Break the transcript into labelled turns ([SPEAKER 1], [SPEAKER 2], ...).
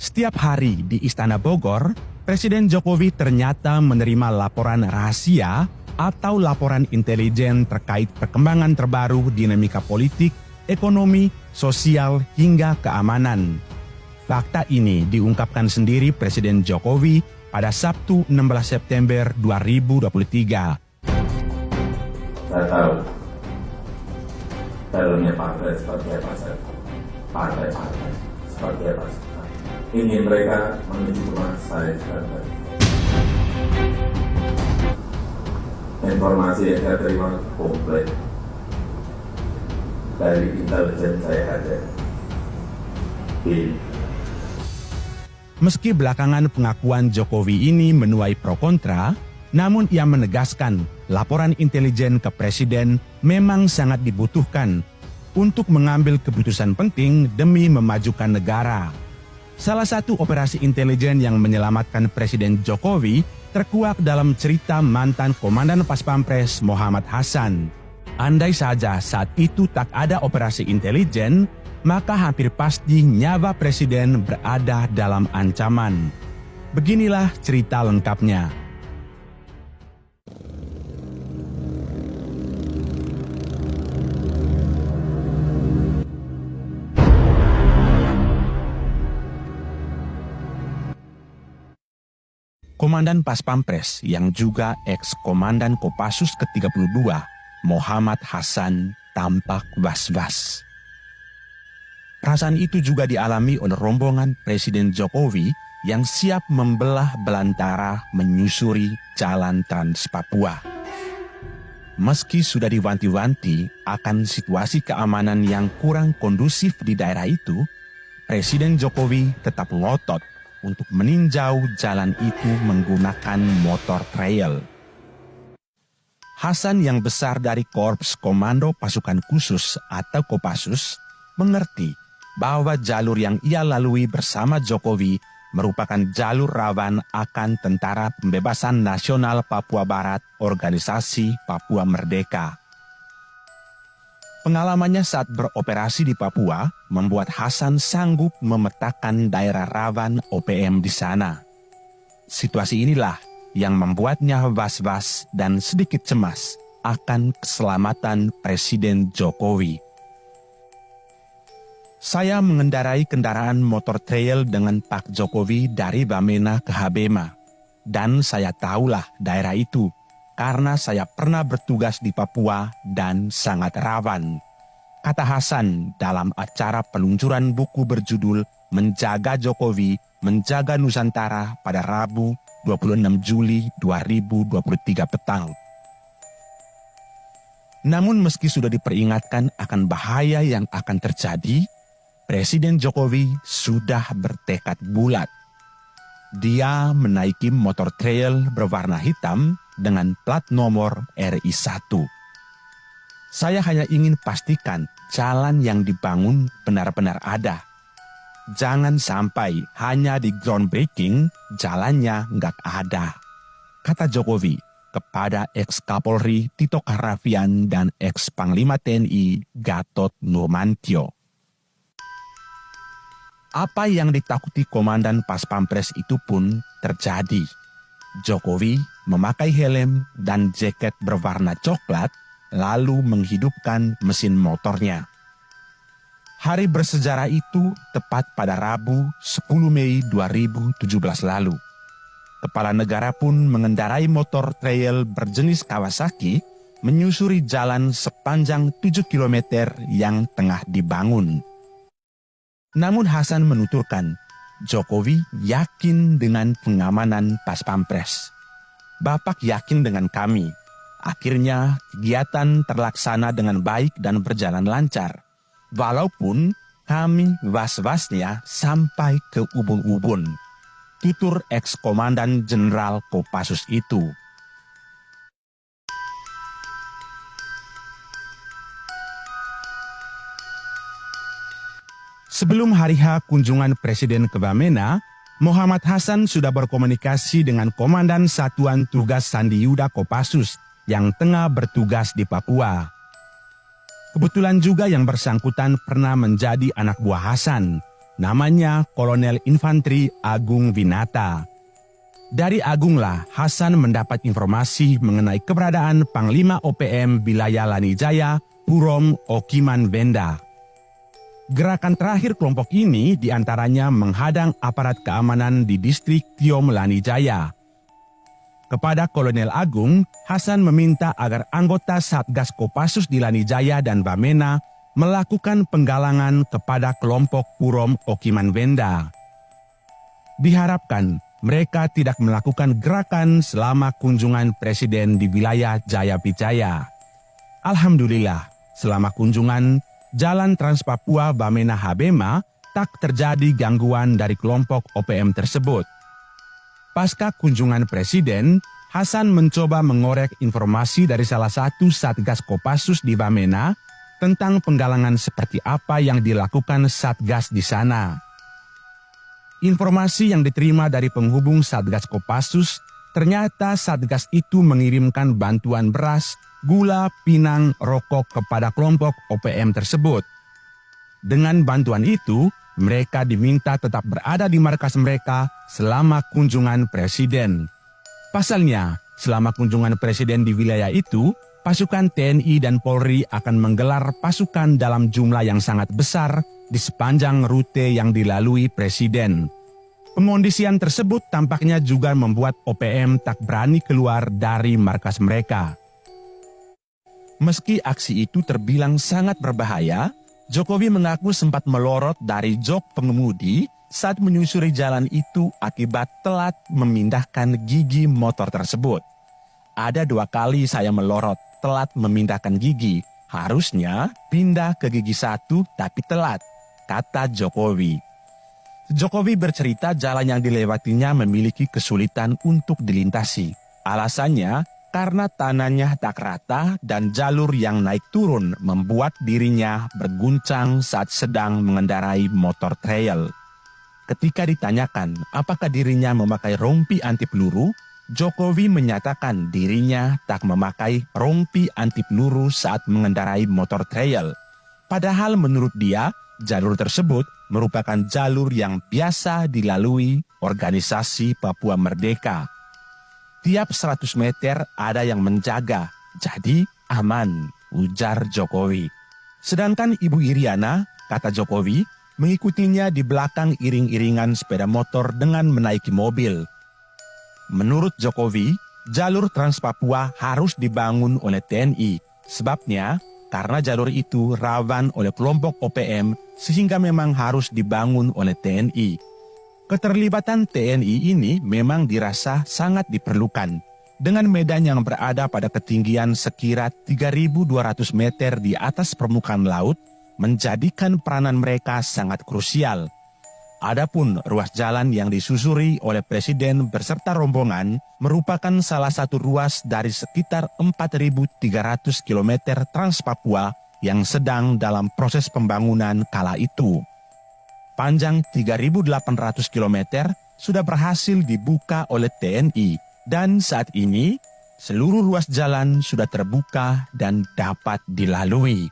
[SPEAKER 1] Setiap hari di Istana Bogor, Presiden Jokowi ternyata menerima laporan rahasia atau laporan intelijen terkait perkembangan terbaru dinamika politik, ekonomi, sosial, hingga keamanan. Fakta ini diungkapkan sendiri Presiden Jokowi pada Sabtu 16 September 2023.
[SPEAKER 2] Saya tahu dalamnya partai seperti apa saja, partai-partai seperti apa saja. Ingin mereka menuju rumah saya juga. Informasi yang saya terima komplit dari intelijen saya ada di.
[SPEAKER 1] Meski belakangan pengakuan Jokowi ini menuai pro kontra, namun ia menegaskan laporan intelijen ke Presiden memang sangat dibutuhkan untuk mengambil keputusan penting demi memajukan negara. Salah satu operasi intelijen yang menyelamatkan Presiden Jokowi terkuak dalam cerita mantan Komandan Pas Pampres Muhammad Hasan. Andai saja saat itu tak ada operasi intelijen, maka hampir pasti nyawa Presiden berada dalam ancaman. Beginilah cerita lengkapnya. Komandan Pas Pampres yang juga ex-komandan Kopassus ke-32, Muhammad Hasan, tampak was-was. Perasaan itu juga dialami oleh rombongan Presiden Jokowi yang siap membelah belantara menyusuri jalan Trans Papua. Meski sudah diwanti-wanti akan situasi keamanan yang kurang kondusif di daerah itu, Presiden Jokowi tetap ngotot untuk meninjau jalan itu menggunakan motor trail. Hasan yang besar dari Korps Komando Pasukan Khusus atau Kopassus mengerti bahwa jalur yang ia lalui bersama Jokowi merupakan jalur rawan akan Tentara Pembebasan Nasional Papua Barat, Organisasi Papua Merdeka. Pengalamannya saat beroperasi di Papua membuat Hasan sanggup memetakan daerah rawan OPM di sana. Situasi inilah yang membuatnya was-was dan sedikit cemas akan keselamatan Presiden Jokowi. Saya mengendarai kendaraan motor trail dengan Pak Jokowi dari Bamena ke Habema. Dan saya tahulah daerah itu karena saya pernah bertugas di Papua dan sangat rawan, kata Hasan dalam acara peluncuran buku berjudul Menjaga Jokowi, Menjaga Nusantara pada Rabu 26 Juli 2023 petang. Namun meski sudah diperingatkan akan bahaya yang akan terjadi, Presiden Jokowi sudah bertekad bulat. Dia menaiki motor trail berwarna hitam dengan plat nomor RI1. Saya hanya ingin pastikan jalan yang dibangun benar-benar ada. Jangan sampai hanya di groundbreaking jalannya nggak ada, kata Jokowi kepada ex-Kapolri Tito Karnavian dan ex-Panglima TNI Gatot Nurmantio. Apa yang ditakuti Komandan Pas Pampres itu pun terjadi. Jokowi memakai helm dan jaket berwarna coklat lalu menghidupkan mesin motornya. Hari bersejarah itu tepat pada Rabu 10 Mei 2017 lalu. Kepala negara pun mengendarai motor trail berjenis Kawasaki menyusuri jalan sepanjang 7 km yang tengah dibangun. Namun Hasan menuturkan, Jokowi yakin dengan pengamanan Pas Pampres. Bapak yakin dengan kami. Akhirnya kegiatan terlaksana dengan baik dan berjalan lancar. Walaupun kami was-wasnya sampai ke ubun-ubun, tutur ex-komandan Jenderal Kopassus itu. Sebelum hari H kunjungan Presiden ke Bamena, Muhammad Hasan sudah berkomunikasi dengan Komandan Satuan Tugas Sandi Yuda Kopassus yang tengah bertugas di Papua. Kebetulan juga yang bersangkutan pernah menjadi anak buah Hasan, Namanya Kolonel Infanteri Agung Winata. Dari Agunglah Hasan mendapat informasi mengenai keberadaan Panglima OPM wilayah Lanijaya, Purom Okiman Wenda. Gerakan terakhir kelompok ini diantaranya menghadang aparat keamanan di distrik Tiom Lanijaya. Kepada Kolonel Agung, Hasan meminta agar anggota Satgas Kopassus di Lanijaya dan Bamena melakukan penggalangan kepada kelompok Purom Okiman Wenda. Diharapkan mereka tidak melakukan gerakan selama kunjungan Presiden di wilayah Jayapijaya. Alhamdulillah, selama kunjungan, Jalan Trans Papua Bamena Habema tak terjadi gangguan dari kelompok OPM tersebut. Pasca kunjungan Presiden, Hasan mencoba mengorek informasi dari salah satu Satgas Kopassus di Bamena tentang penggalangan seperti apa yang dilakukan Satgas di sana. Informasi yang diterima dari penghubung Satgas Kopassus, ternyata Satgas itu mengirimkan bantuan beras, gula, pinang, rokok kepada kelompok OPM tersebut. Dengan bantuan itu, mereka diminta tetap berada di markas mereka selama kunjungan Presiden. Pasalnya, selama kunjungan Presiden di wilayah itu, pasukan TNI dan Polri akan menggelar pasukan dalam jumlah yang sangat besar di sepanjang rute yang dilalui Presiden. Pengondisian tersebut tampaknya juga membuat OPM tak berani keluar dari markas mereka. Meski aksi itu terbilang sangat berbahaya, Jokowi mengaku sempat melorot dari jok pengemudi saat menyusuri jalan itu akibat telat memindahkan gigi motor tersebut. Ada 2 kali saya melorot, telat memindahkan gigi. Harusnya pindah ke gigi 1 tapi telat, kata Jokowi. Jokowi bercerita jalan yang dilewatinya memiliki kesulitan untuk dilintasi. Alasannya karena tanahnya tak rata dan jalur yang naik turun membuat dirinya berguncang saat sedang mengendarai motor trail. Ketika ditanyakan apakah dirinya memakai rompi anti peluru, Jokowi menyatakan dirinya tak memakai rompi anti peluru saat mengendarai motor trail. Padahal menurut dia, jalur tersebut merupakan jalur yang biasa dilalui organisasi Papua Merdeka. Tiap 100 meter ada yang menjaga, jadi aman, ujar Jokowi. Sedangkan Ibu Iriana, kata Jokowi, mengikutinya di belakang iring-iringan sepeda motor dengan menaiki mobil. Menurut Jokowi, jalur Trans Papua harus dibangun oleh TNI. Sebabnya, karena jalur itu rawan oleh kelompok OPM sehingga memang harus dibangun oleh TNI. Keterlibatan TNI ini memang dirasa sangat diperlukan. Dengan medan yang berada pada ketinggian sekira 3.200 meter di atas permukaan laut, menjadikan peranan mereka sangat krusial. Adapun ruas jalan yang disusuri oleh Presiden beserta rombongan merupakan salah satu ruas dari sekitar 4.300 km Trans Papua yang sedang dalam proses pembangunan kala itu. Panjang 3.800 km sudah berhasil dibuka oleh TNI dan saat ini seluruh ruas jalan sudah terbuka dan dapat dilalui.